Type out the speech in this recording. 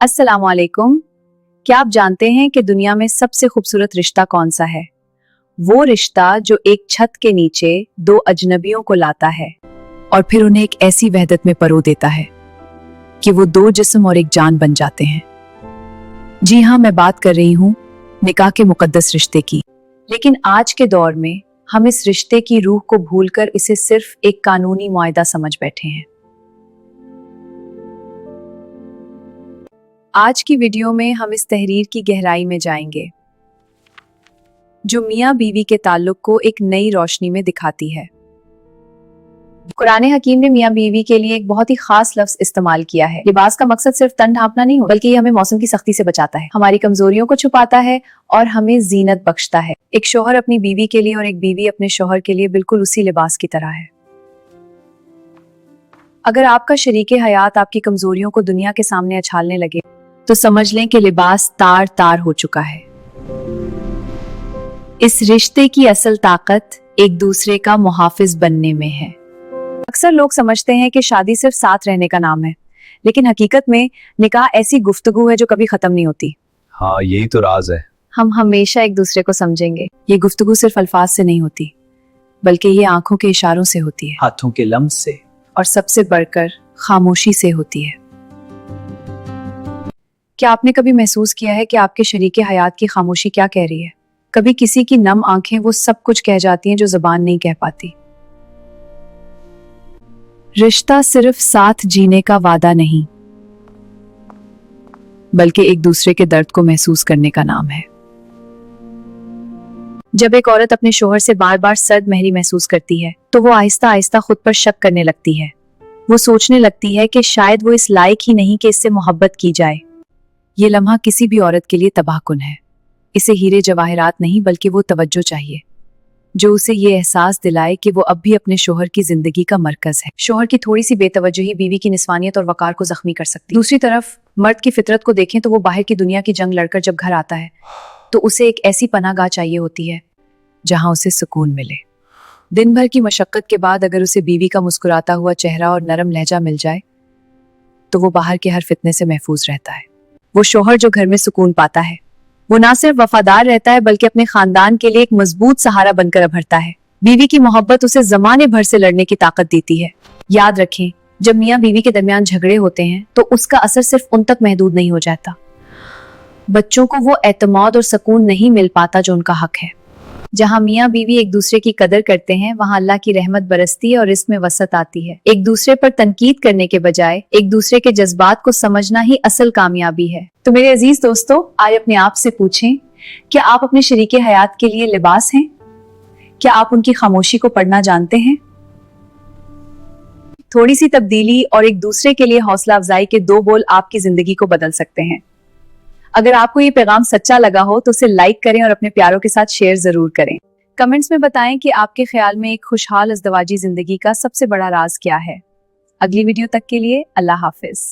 अस्सलाम वालेकुम। क्या आप जानते हैं कि दुनिया में सबसे खूबसूरत रिश्ता कौन सा है? वो रिश्ता जो एक छत के नीचे दो अजनबियों को लाता है और फिर उन्हें एक ऐसी वहदत में परो देता है कि वो दो जिस्म और एक जान बन जाते हैं। जी हाँ, मैं बात कर रही हूँ निकाह के मुकद्दस रिश्ते की। लेकिन आज के दौर में हम इस रिश्ते की रूह को भूलकर इसे सिर्फ एक कानूनी मुआहदा समझ बैठे हैं। आज की वीडियो में हम इस तहरीर की गहराई में जाएंगे जो मियाँ बीवी के ताल्लुक को एक नई रोशनी में दिखाती है। कुरान हकीम ने मियाँ बीवी के लिए एक बहुत ही खास लफ्ज इस्तेमाल किया है। लिबास का मकसद सिर्फ तन ढांपना नहीं हो, बल्कि ये हमें मौसम की सख्ती से बचाता है, हमारी कमजोरियों को छुपाता है और हमें जीनत बख्शता है। एक शोहर अपनी बीवी के लिए और एक बीवी अपने शोहर के लिए बिल्कुल उसी लिबास की तरह है। अगर आपका शरीके हयात आपकी कमजोरियों को दुनिया के सामने अछालने लगे तो समझ लें कि लिबास तार तार हो चुका है। इस रिश्ते की असल ताकत एक दूसरे का मुहाफिज बनने में है। अक्सर लोग समझते हैं कि शादी सिर्फ साथ रहने का नाम है, लेकिन हकीकत में निकाह ऐसी गुफ्तगू है जो कभी खत्म नहीं होती। हाँ, यही तो राज है। हम हमेशा एक दूसरे को समझेंगे। ये गुफ्तगू सिर्फ अल्फाज से नहीं होती, बल्कि ये आंखों के इशारों से होती है, हाथों के लम्स से, और सबसे बढ़कर खामोशी से होती है। क्या आपने कभी महसूस किया है कि आपके शरीके हयात की खामोशी क्या कह रही है? कभी किसी की नम आंखें वो सब कुछ कह जाती हैं जो जुबान नहीं कह पाती। रिश्ता सिर्फ साथ जीने का वादा नहीं, बल्कि एक दूसरे के दर्द को महसूस करने का नाम है। जब एक औरत अपने शोहर से बार बार सर्द महरी महसूस करती है तो वो आहिस्ता आहिस्ता खुद पर शक करने लगती है। वो सोचने लगती है कि शायद वो इस लायक ही नहीं कि इससे मोहब्बत की जाए। ये लम्हा किसी भी औरत के लिए तबाहकुन है। इसे हीरे जवाहरात नहीं, बल्कि वो तवज्जो चाहिए जो उसे ये एहसास दिलाए कि वो अब भी अपने शोहर की जिंदगी का मरकज है। शोहर की थोड़ी सी बेतवज्जोही बीवी की निस्वानियत और वकार को जख्मी कर सकती है। दूसरी तरफ मर्द की फितरत को देखें तो वो बाहर की दुनिया की जंग लड़कर जब घर आता है तो उसे एक ऐसी पनाहगाह चाहिए होती है जहां उसे सुकून मिले। दिन भर की मशक्कत के बाद अगर उसे बीवी का मुस्कुराता हुआ चेहरा और नरम लहजा मिल जाए तो वो बाहर के हर फितने से महफूज रहता है। वो शोहर जो घर में सुकून पाता है, वो ना सिर्फ वफादार रहता है बल्कि अपने खानदान के लिए एक मजबूत सहारा बनकर उभरता है। बीवी की मोहब्बत उसे जमाने भर से लड़ने की ताकत देती है। याद रखें, जब मियाँ बीवी के दरमियान झगड़े होते हैं तो उसका असर सिर्फ उन तक महदूद नहीं हो जाता। बच्चों को वो एतमाद और सुकून नहीं मिल पाता जो उनका हक है। जहाँ मियाँ बीवी एक दूसरे की कदर करते हैं, वहाँ अल्लाह की रहमत बरसती है और इसमें वसत आती है। एक दूसरे पर तनकीद करने के बजाय एक दूसरे के जज्बात को समझना ही असल कामयाबी है। तो मेरे अजीज दोस्तों, आज अपने आप से पूछें, क्या आप अपने शरीके हयात के लिए लिबास हैं? क्या आप उनकी खामोशी को पढ़ना जानते हैं? थोड़ी सी तब्दीली और एक दूसरे के लिए हौसला अफजाई के दो बोल आपकी जिंदगी को बदल सकते हैं। अगर आपको ये पैगाम सच्चा लगा हो तो उसे लाइक करें और अपने प्यारों के साथ शेयर जरूर करें। कमेंट्स में बताएं कि आपके ख्याल में एक खुशहाल अज़दवाजी जिंदगी का सबसे बड़ा राज क्या है। अगली वीडियो तक के लिए अल्लाह हाफिज।